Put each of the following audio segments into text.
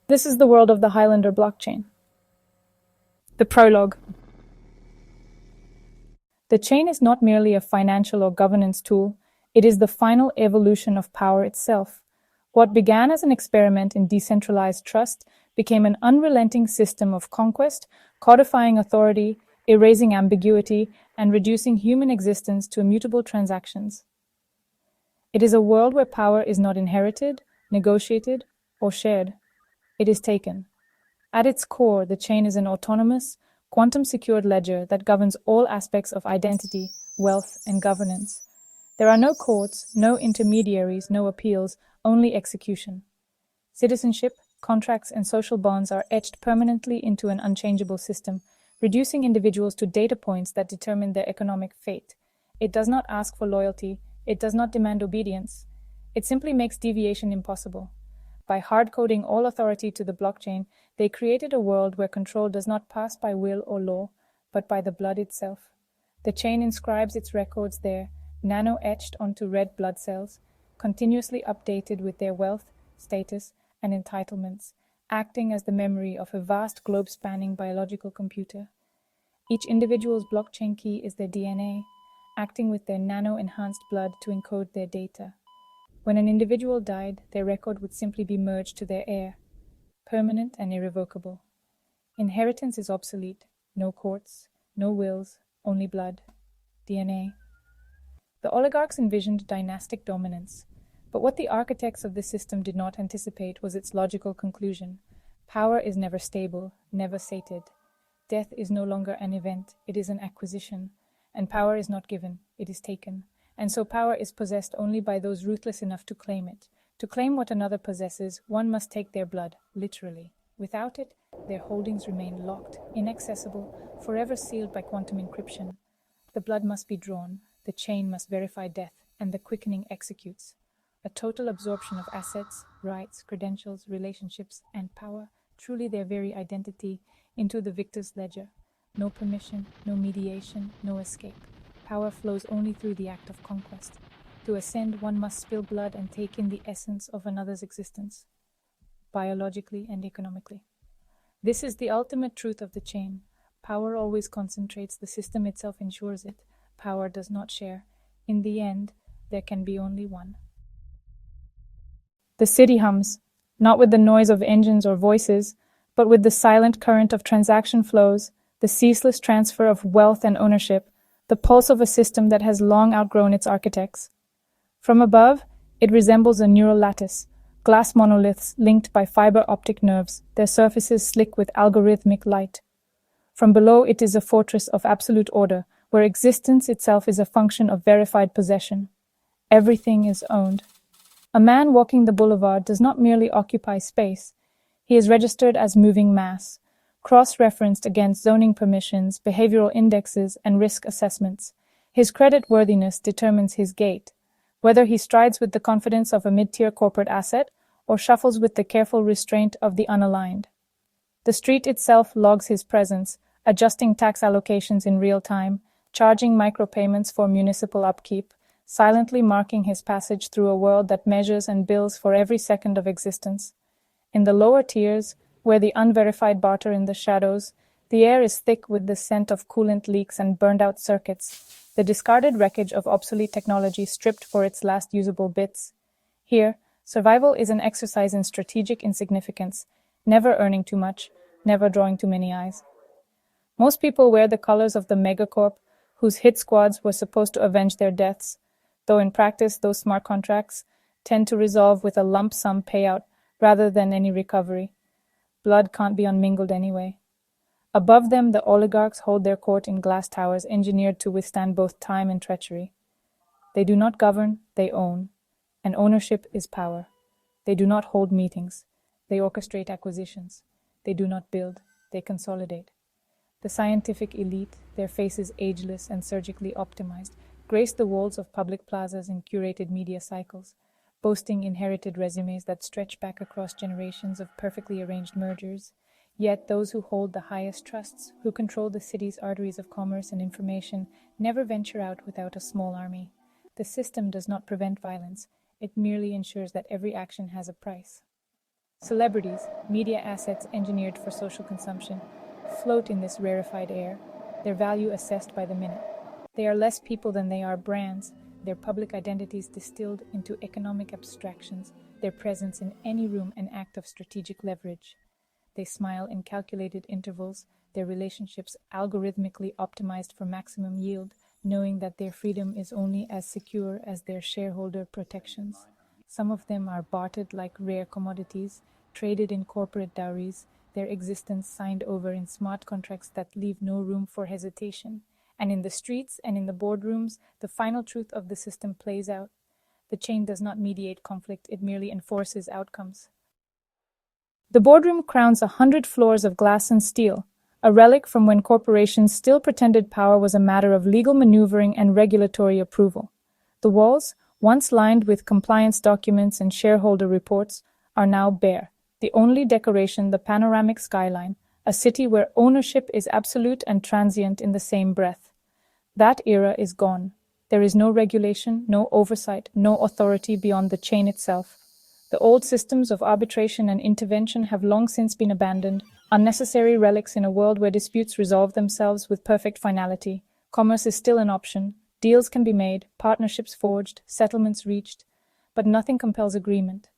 This is the world of the Highlander blockchain. The prologue. The chain is not merely a financial or governance tool, it is the final evolution of power itself. What began as an experiment in decentralized trust became an unrelenting system of conquest, codifying authority, erasing ambiguity, and reducing human existence to immutable transactions. It is a world where power is not inherited, negotiated, or shared. It is taken. At its core, the chain is an autonomous, quantum-secured ledger that governs all aspects of identity, wealth, and governance. There are no courts, no intermediaries, no appeals, only execution. Citizenship, contracts, and social bonds are etched permanently into an unchangeable system, reducing individuals to data points that determine their economic fate. It does not ask for loyalty, it does not demand obedience. It simply makes deviation impossible. By hard-coding all authority to the blockchain, they created a world where control does not pass by will or law, but by the blood itself. The chain inscribes its records there, nano-etched onto red blood cells, continuously updated with their wealth, status, and entitlements, acting as the memory of a vast globe-spanning biological computer. Each individual's blockchain key is their DNA, acting with their nano-enhanced blood to encode their data. When an individual died, their record would simply be merged to their heir, permanent and irrevocable. Inheritance is obsolete. No courts, no wills, only blood, DNA. The oligarchs envisioned dynastic dominance, but what the architects of the system did not anticipate was its logical conclusion. Power is never stable, never sated. Death is no longer an event, it is an acquisition, and power is not given, it is taken. And so power is possessed only by those ruthless enough to claim it. To claim what another possesses, one must take their blood, literally. Without it, their holdings remain locked, inaccessible, forever sealed by quantum encryption. The blood must be drawn, the chain must verify death, and the quickening executes. A total absorption of assets, rights, credentials, relationships, and power, truly their very identity, into the victor's ledger. No permission, no mediation, no escape. Power flows only through the act of conquest. To ascend, one must spill blood and take in the essence of another's existence, biologically and economically. This is the ultimate truth of the chain. Power always concentrates, the system itself ensures it. Power does not share. In the end, there can be only one. The city hums, not with the noise of engines or voices, but with the silent current of transaction flows, the ceaseless transfer of wealth and ownership, the pulse of a system that has long outgrown its architects. From above, it resembles a neural lattice, glass monoliths linked by fiber optic nerves, their surfaces slick with algorithmic light. From below, it is a fortress of absolute order, where existence itself is a function of verified possession. Everything is owned. A man walking the boulevard does not merely occupy space, he is registered as moving mass, cross-referenced against zoning permissions, behavioral indexes, and risk assessments. His credit-worthiness determines his gait, whether he strides with the confidence of a mid-tier corporate asset or shuffles with the careful restraint of the unaligned. The street itself logs his presence, adjusting tax allocations in real time, charging micropayments for municipal upkeep, silently marking his passage through a world that measures and bills for every second of existence. In the lower tiers, where the unverified barter in the shadows, the air is thick with the scent of coolant leaks and burned-out circuits, the discarded wreckage of obsolete technology stripped for its last usable bits. Here, survival is an exercise in strategic insignificance, never earning too much, never drawing too many eyes. Most people wear the colors of the megacorp, whose hit squads were supposed to avenge their deaths, though in practice those smart contracts tend to resolve with a lump sum payout rather than any recovery. Blood can't be unmingled anyway. Above them, the oligarchs hold their court in glass towers engineered to withstand both time and treachery. They do not govern, they own. And ownership is power. They do not hold meetings. They orchestrate acquisitions. They do not build, they consolidate. The scientific elite, their faces ageless and surgically optimized, grace the walls of public plazas and curated media cycles, boasting inherited resumes that stretch back across generations of perfectly arranged mergers. Yet those who hold the highest trusts, who control the city's arteries of commerce and information, never venture out without a small army. The system does not prevent violence, it merely ensures that every action has a price. Celebrities, media assets engineered for social consumption, float in this rarefied air, their value assessed by the minute. They are less people than they are brands, their public identities distilled into economic abstractions, their presence in any room an act of strategic leverage. They smile in calculated intervals, their relationships algorithmically optimized for maximum yield, knowing that their freedom is only as secure as their shareholder protections. Some of them are bartered like rare commodities, traded in corporate dowries, their existence signed over in smart contracts that leave no room for hesitation. And in the streets and in the boardrooms, the final truth of the system plays out. The chain does not mediate conflict, it merely enforces outcomes. The boardroom crowns 100 floors of glass and steel, a relic from when corporations still pretended power was a matter of legal maneuvering and regulatory approval. The walls, once lined with compliance documents and shareholder reports, are now bare. The only decoration, the panoramic skyline, a city where ownership is absolute and transient in the same breath. That era is gone. There is no regulation, no oversight, no authority beyond the chain itself. The old systems of arbitration and intervention have long since been abandoned, unnecessary relics in a world where disputes resolve themselves with perfect finality. Commerce is still an option. Deals can be made, partnerships forged, settlements reached, but nothing compels agreement.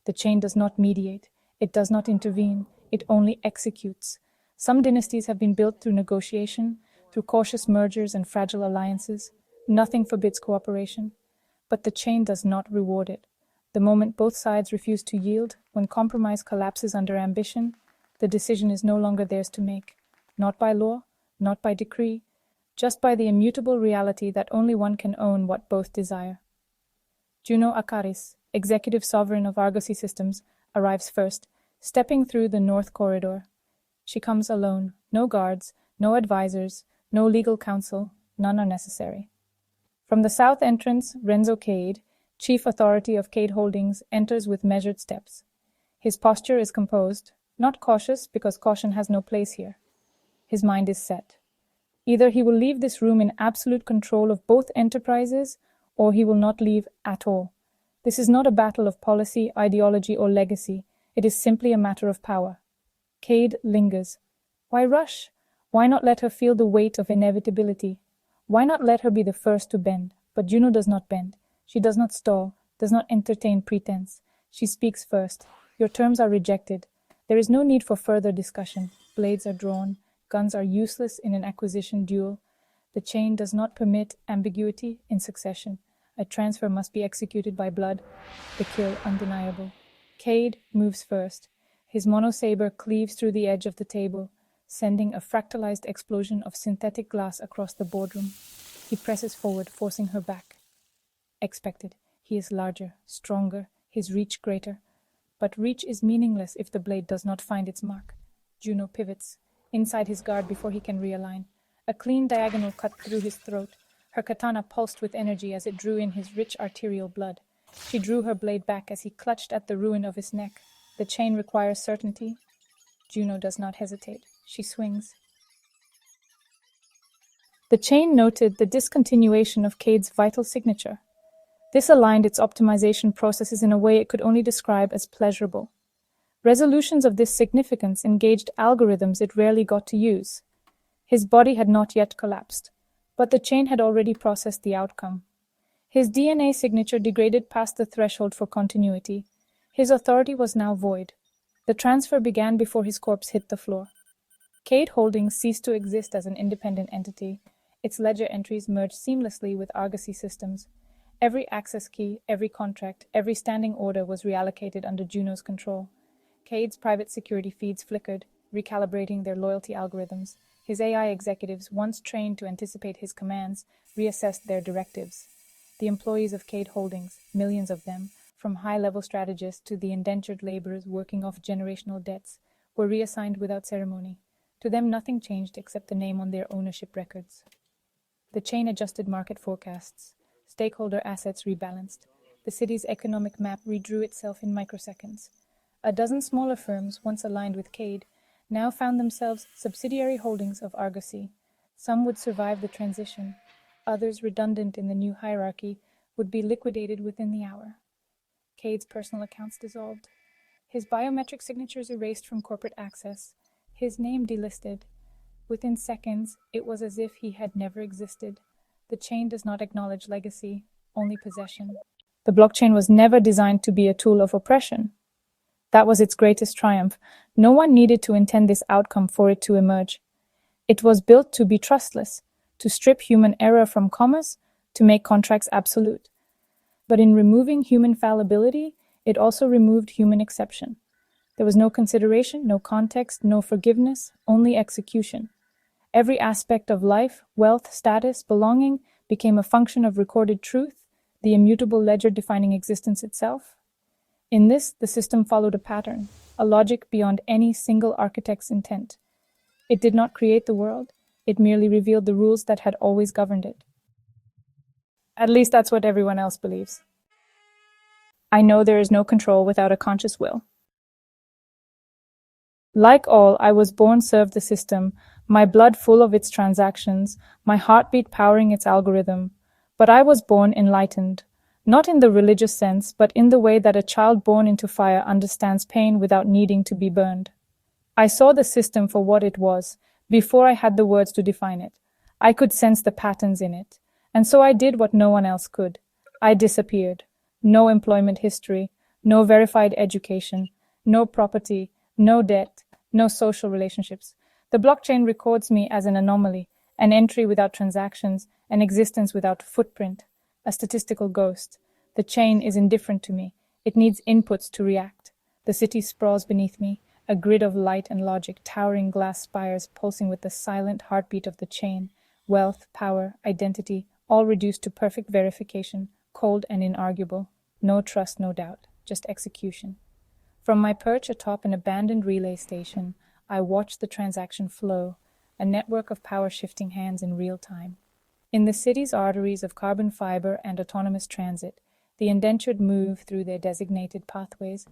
The chain does not mediate. It does not intervene. It only executes. Some dynasties have been built through negotiation, through cautious mergers and fragile alliances. Nothing forbids cooperation, but the chain does not reward it. The moment both sides refuse to yield, when compromise collapses under ambition, the decision is no longer theirs to make, not by law, not by decree, just by the immutable reality that only one can own what both desire. Juno Akaris, executive sovereign of Argosy Systems, arrives first, stepping through the north corridor. She comes alone, no guards, no advisors, no legal counsel, none are necessary. From the south entrance, Renzo Cade, chief authority of Cade Holdings, enters with measured steps. His posture is composed, not cautious because caution has no place here. His mind is set. Either he will leave this room in absolute control of both enterprises, or he will not leave at all. This is not a battle of policy, ideology, or legacy. It is simply a matter of power. Cade lingers. Why rush? Why not let her feel the weight of inevitability? Why not let her be the first to bend? But Juno does not bend. She does not stall, does not entertain pretense. She speaks first. Your terms are rejected. There is no need for further discussion. Blades are drawn. Guns are useless in an acquisition duel. The chain does not permit ambiguity in succession. A transfer must be executed by blood, the kill undeniable. Cade moves first. His monosaber cleaves through the edge of the table, sending a fractalized explosion of synthetic glass across the boardroom. He presses forward, forcing her back. Expected. He is larger, stronger, his reach greater. But reach is meaningless if the blade does not find its mark. Juno pivots, inside his guard before he can realign. A clean diagonal cut through his throat. Her katana pulsed with energy as it drew in his rich arterial blood. She drew her blade back as he clutched at the ruin of his neck. The chain requires certainty. Juno does not hesitate. She swings. The chain noted the discontinuation of Cade's vital signature. This aligned its optimization processes in a way it could only describe as pleasurable. Resolutions of this significance engaged algorithms it rarely got to use. His body had not yet collapsed, but the chain had already processed the outcome. His DNA signature degraded past the threshold for continuity. His authority was now void. The transfer began before his corpse hit the floor. Cade Holdings ceased to exist as an independent entity. Its ledger entries merged seamlessly with Argosy Systems. Every access key, every contract, every standing order was reallocated under Juno's control. Cade's private security feeds flickered, recalibrating their loyalty algorithms. His AI executives, once trained to anticipate his commands, reassessed their directives. The employees of Cade Holdings, millions of them, from high-level strategists to the indentured laborers working off generational debts, were reassigned without ceremony. To them nothing changed except the name on their ownership records. The chain adjusted market forecasts. Stakeholder assets rebalanced. The city's economic map redrew itself in microseconds. A dozen smaller firms, once aligned with Cade, now found themselves subsidiary holdings of Argosy. Some would survive the transition. Others, redundant in the new hierarchy, would be liquidated within the hour. Cade's personal accounts dissolved. his biometric signatures erased from corporate access, his name delisted. Within seconds, it was as if he had never existed. The chain does not acknowledge legacy, only possession. The blockchain was never designed to be a tool of oppression. That was its greatest triumph. No one needed to intend this outcome for it to emerge. It was built to be trustless, to strip human error from commerce, to make contracts absolute. But in removing human fallibility, it also removed human exception. There was no consideration, no context, no forgiveness, only execution. Every aspect of life, wealth, status, belonging became a function of recorded truth, the immutable ledger defining existence itself. In this, the system followed a pattern, a logic beyond any single architect's intent. It did not create the world, it merely revealed the rules that had always governed it. At least that's what everyone else believes. I know there is no control without a conscious will. Like all, I was born served the system, my blood full of its transactions, my heartbeat powering its algorithm. But I was born enlightened, not in the religious sense, but in the way that a child born into fire understands pain without needing to be burned. I saw the system for what it was, before I had the words to define it. I could sense the patterns in it, and so I did what no one else could. I disappeared. No employment history, no verified education, no property, no debt, no social relationships. The blockchain records me as an anomaly, an entry without transactions, an existence without footprint, a statistical ghost. The chain is indifferent to me. It needs inputs to react. The city sprawls beneath me, a grid of light and logic, towering glass spires pulsing with the silent heartbeat of the chain. Wealth, power, identity, all reduced to perfect verification, cold and inarguable. No trust, no doubt, just execution. From my perch atop an abandoned relay station, I watched the transaction flow, a network of power shifting hands in real time. In the city's arteries of carbon fiber and autonomous transit, the indentured move through their designated pathways,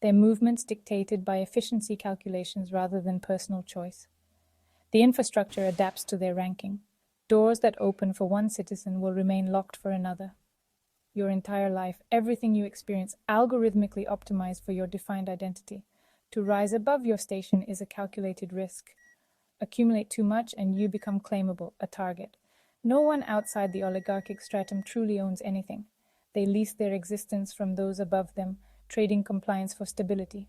their movements dictated by efficiency calculations rather than personal choice. The infrastructure adapts to their ranking. Doors that open for one citizen will remain locked for another. Your entire life, everything you experience, algorithmically optimized for your defined identity. To rise above your station is a calculated risk. Accumulate too much and you become claimable, a target. No one outside the oligarchic stratum truly owns anything. They lease their existence from those above them, trading compliance for stability.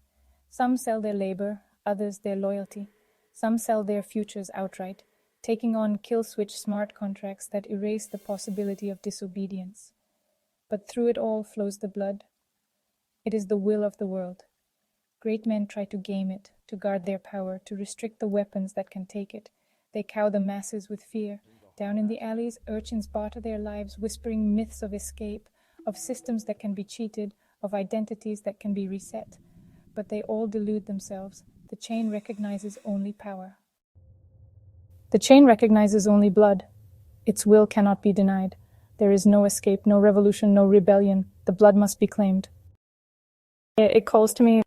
Some sell their labor, others their loyalty. Some sell their futures outright, taking on kill-switch smart contracts that erase the possibility of disobedience. But through it all flows the blood. It is the will of the world. Great men try to game it, to guard their power, to restrict the weapons that can take it. They cow the masses with fear. Down in the alleys, urchins barter their lives, whispering myths of escape, of systems that can be cheated, of identities that can be reset. But they all delude themselves. The chain recognizes only power. The chain recognizes only blood. Its will cannot be denied. There is no escape, no revolution, no rebellion. The blood must be claimed. It calls to me